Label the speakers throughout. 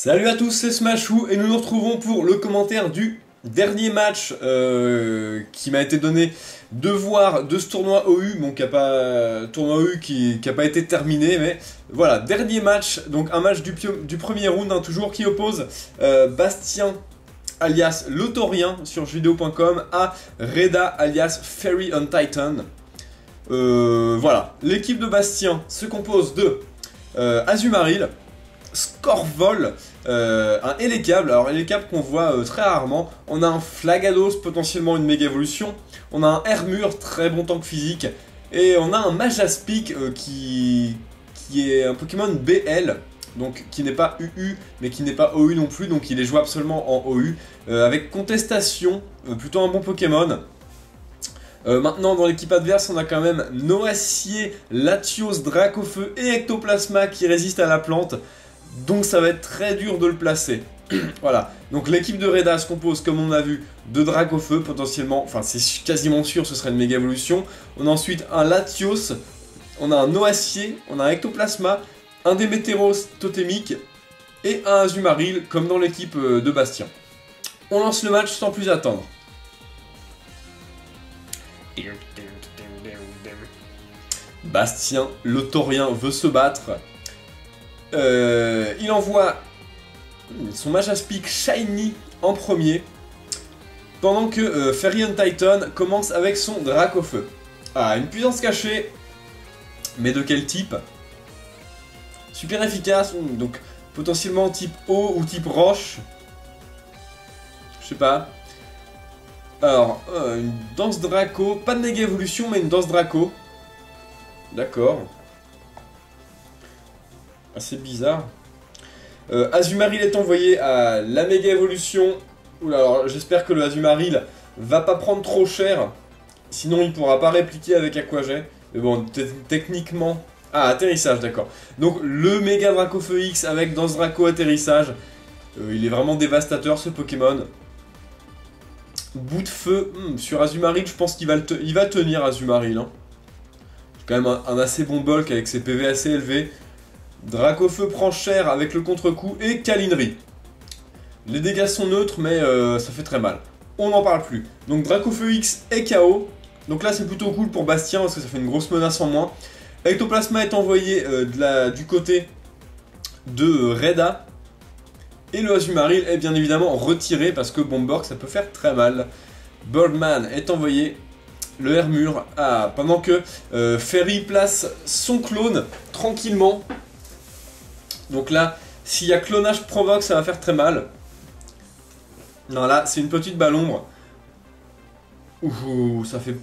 Speaker 1: Salut à tous, c'est Smashou et nous nous retrouvons pour le commentaire du dernier match qui m'a été donné de voir de ce tournoi OU, bon tournoi OU qui a pas été terminé, mais voilà, dernier match, donc un match du premier round, hein, toujours, qui oppose Bastien alias L'Autorien sur jeuxvideo.com à Reda alias Fairy on Titan. Voilà, l'équipe de Bastien se compose de Azumarill, Scorvol, un Elekable. Alors Elekable qu'on voit très rarement. On a un Flagados, potentiellement une méga évolution. On a un Hermure, très bon tank physique. Et on a un Majaspic qui est un Pokémon BL, donc qui n'est pas UU mais qui n'est pas OU non plus, donc il est jouable seulement en OU, avec Contestation, plutôt un bon Pokémon. Maintenant dans l'équipe adverse on a quand même Noacier, Latios, Dracofeu et Ectoplasma qui résistent à la plante, donc ça va être très dur de le placer. Voilà, donc l'équipe de Reda se compose, comme on a vu, de Dracofeu potentiellement, enfin c'est quasiment sûr, ce serait une méga évolution. On a ensuite un Latios, on a un Noacier, on a un Ectoplasma, un Démétéros totémique et un Azumarill comme dans l'équipe de Bastien. On lance le match sans plus attendre. Bastien, l'Autorien, veut se battre. Il envoie son Majaspic Shiny en premier, pendant que Fairy on Titan commence avec son Dracofeu. Ah, une puissance cachée, mais de quel type? Super efficace, donc potentiellement type eau ou type roche. Je sais pas. Alors, une danse Draco, pas de méga évolution, mais une danse Draco. D'accord. Assez bizarre. Azumarill est envoyé à la méga évolution. Oula, alors j'espère que le Azumarill va pas prendre trop cher. Sinon il pourra pas répliquer avec Aquajet. Mais bon, techniquement... Ah, atterrissage, d'accord. Donc le méga Dracofeu X avec danse Draco atterrissage. Il est vraiment dévastateur ce Pokémon. Bout de feu, sur Azumarill, je pense qu'il va, tenir Azumarill. Hein. C'est quand même un assez bon bulk avec ses PV assez élevés. Dracofeu prend cher avec le contre-coup et câlinerie. Les dégâts sont neutres, mais ça fait très mal. On n'en parle plus. Donc Dracofeu X est KO. Donc là c'est plutôt cool pour Bastien parce que ça fait une grosse menace en moins. Ectoplasma est envoyé du côté de Reda. Et le Azumarill est bien évidemment retiré parce que Bomborg ça peut faire très mal. Birdman est envoyé. Le Hermure, pendant que Fairy place son clone tranquillement. Donc là, s'il y a clonage provoque, ça va faire très mal. Non, là, c'est une petite balle ombre. Ouh, ça fait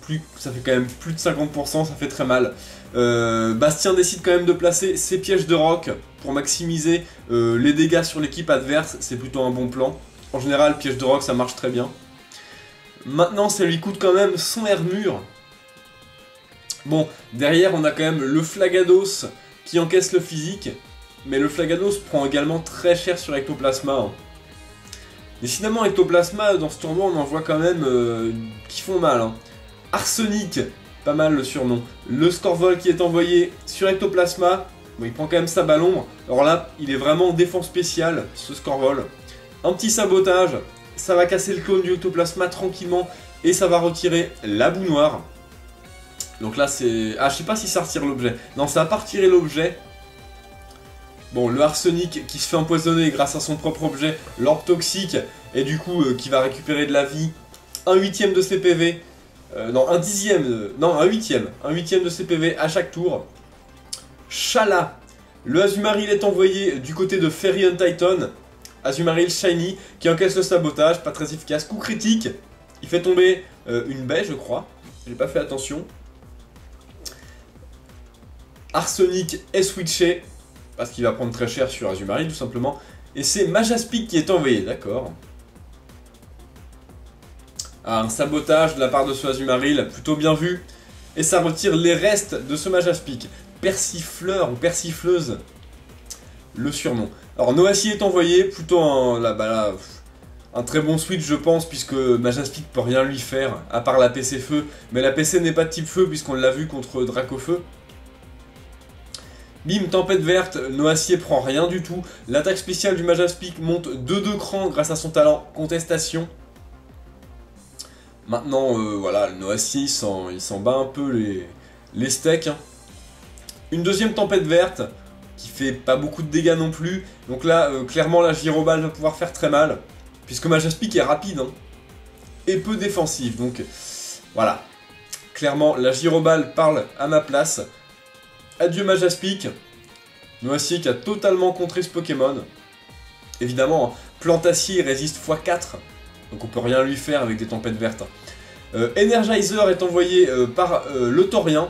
Speaker 1: quand même plus de 50%, ça fait très mal. Bastien décide quand même de placer ses pièges de roc pour maximiser les dégâts sur l'équipe adverse. C'est plutôt un bon plan. En général, piège de roc, ça marche très bien. Maintenant, ça lui coûte quand même son Hermure. Bon, derrière, on a quand même le Flagados qui encaisse le physique. Mais le Flagados prend également très cher sur Ectoplasma. Hein. Décidément, Ectoplasma, dans ce tournoi, on en voit quand même qui font mal. Hein. Arsenic, pas mal le surnom. Le Scorvol qui est envoyé sur Ectoplasma. Bon, il prend quand même sa balle ombre. Alors là, il est vraiment en défense spéciale, ce Scorvol. Un petit sabotage. Ça va casser le clone du Ectoplasma tranquillement et ça va retirer la boue noire. Donc là c'est... Ah, je sais pas si ça retire l'objet. Non, ça va pas retirer l'objet. Bon, le Arsenic qui se fait empoisonner grâce à son propre objet, l'orbe toxique, et du coup qui va récupérer de la vie. Un huitième de ses PV. Non, un dixième. Non, un huitième. Un huitième de ses PV à chaque tour. Chala. Le Azumarill est envoyé du côté de Fairy on Titan. Azumarill Shiny qui encaisse le sabotage, pas très efficace. Coup critique, il fait tomber une baie, je crois. J'ai pas fait attention. Arsenic est switché parce qu'il va prendre très cher sur Azumarill tout simplement. Et c'est Majaspic qui est envoyé, d'accord. Ah, un sabotage de la part de ce Azumarill, plutôt bien vu. Et ça retire les restes de ce Majaspic. Persifleur ou persifleuse, le surnom. Alors Noacier est envoyé, plutôt un très bon switch je pense, puisque Majaspic peut rien lui faire, à part la PC feu. Mais la PC n'est pas de type feu, puisqu'on l'a vu contre Dracofeu. Bim, tempête verte, Noacier prend rien du tout. L'attaque spéciale du Majaspic monte de 2 crans grâce à son talent contestation. Maintenant, voilà, le Noacier, il s'en bat un peu les steaks. Hein. Une deuxième tempête verte, qui fait pas beaucoup de dégâts non plus. Donc là, clairement, la Gyroball va pouvoir faire très mal. Puisque Majaspic est rapide, hein, et peu défensif. Donc, voilà. Clairement, la Gyroball parle à ma place. Adieu Majaspic. Noacier qui a totalement contré ce Pokémon. Évidemment, Plantacier résiste x4. Donc on peut rien lui faire avec des tempêtes vertes. Energizer est envoyé par le Taurien.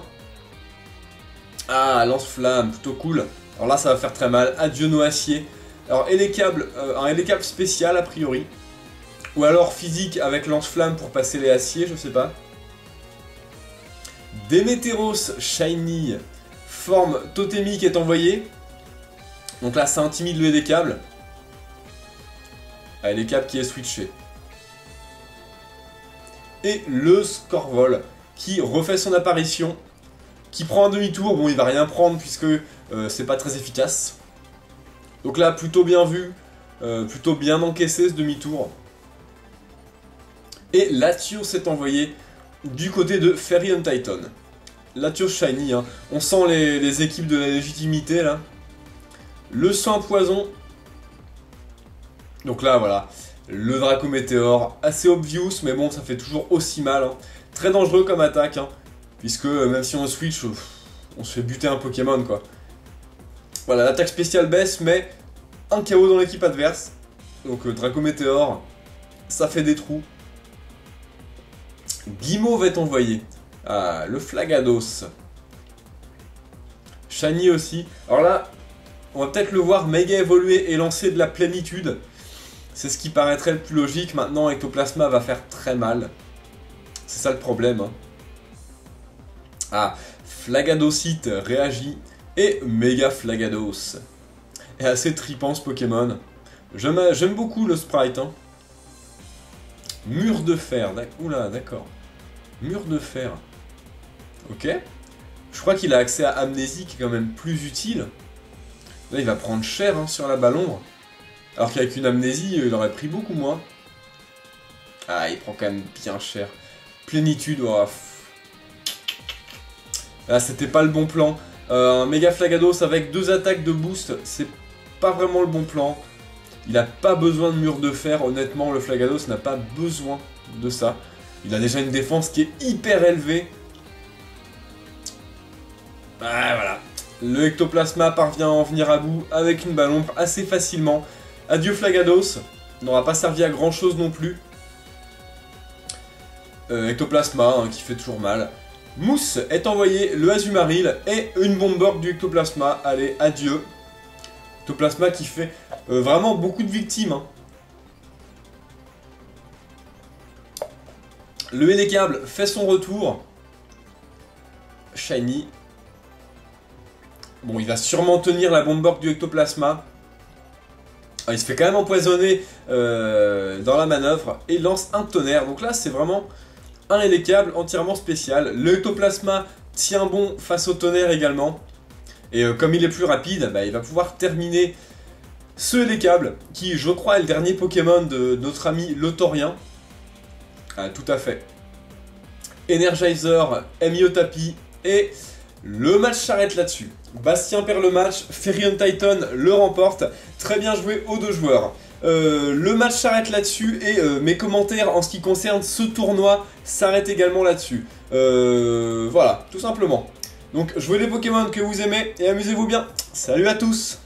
Speaker 1: Ah, lance-flamme, plutôt cool. Alors là, ça va faire très mal. Adieu Noacier. Alors, un Hélicable spécial, a priori. Ou alors physique avec lance-flamme pour passer les aciers, je sais pas. Démétéros Shiny, forme totémique est envoyée. Donc là, ça intimide le Hélicable. Ah, Hélicable qui est switché. Et le Scorvol qui refait son apparition. Qui prend un demi-tour. Bon, il va rien prendre puisque c'est pas très efficace. Donc là, plutôt bien vu. Plutôt bien encaissé ce demi-tour. Et Latios s'est envoyé du côté de Fairy Titan. Latios Shiny, hein. On sent les équipes de la légitimité là. Le sang poison. Donc là, voilà. Le Draco Météore, assez obvious, mais bon, ça fait toujours aussi mal. Hein. Très dangereux comme attaque, hein, puisque même si on switch, on se fait buter un Pokémon, quoi. Voilà, l'attaque spéciale baisse, mais un KO dans l'équipe adverse. Donc Draco Météore, ça fait des trous. Guimauve est envoyé. Ah, le Flagados. Shiny aussi. Alors là, on va peut-être le voir méga évoluer et lancer de la plénitude. C'est ce qui paraîtrait le plus logique. Maintenant, Ectoplasma va faire très mal. C'est ça le problème. Hein. Ah, Flagadosite réagit. Et méga Flagados. Et assez tripant ce Pokémon. J'aime beaucoup le sprite. Hein. Mur de fer. Oula, d'accord. Mur de fer. Ok. Je crois qu'il a accès à Amnésie qui est quand même plus utile. Là, il va prendre cher hein, sur la Ballombre. Alors qu'avec une Amnésie, il aurait pris beaucoup moins. Ah, il prend quand même bien cher. Plénitude, oh, là, c'était pas le bon plan. Un méga Flagados avec 2 attaques de boost, c'est pas vraiment le bon plan. Il a pas besoin de mur de fer, honnêtement, le Flagados n'a pas besoin de ça. Il a déjà une défense qui est hyper élevée. Ah, voilà. Le Ectoplasma parvient à en venir à bout avec une Ballombre assez facilement. Adieu Flagados, n'aura pas servi à grand chose non plus. Ectoplasma hein, qui fait toujours mal. Mousse est envoyé, le Azumarill et une Bomborg du Ectoplasma. Allez, adieu. Ectoplasma qui fait vraiment beaucoup de victimes. Hein. Le Hélicable fait son retour. Shiny. Bon, il va sûrement tenir la Bomborg du Ectoplasma. Il se fait quand même empoisonner dans la manœuvre et il lance un tonnerre. Donc là, c'est vraiment un Hélicable entièrement spécial. Le Ectoplasma tient bon face au tonnerre également. Et comme il est plus rapide, bah, il va pouvoir terminer ce Hélicable qui, je crois, est le dernier Pokémon de notre ami le Taurien. Ah, tout à fait. Energizer, Emiotapi et le match s'arrête là-dessus. Bastien perd le match, Fairy Titan le remporte. Très bien joué aux 2 joueurs. Le match s'arrête là-dessus et mes commentaires en ce qui concerne ce tournoi s'arrêtent également là-dessus. Voilà, tout simplement. Donc jouez les Pokémon que vous aimez et amusez-vous bien. Salut à tous!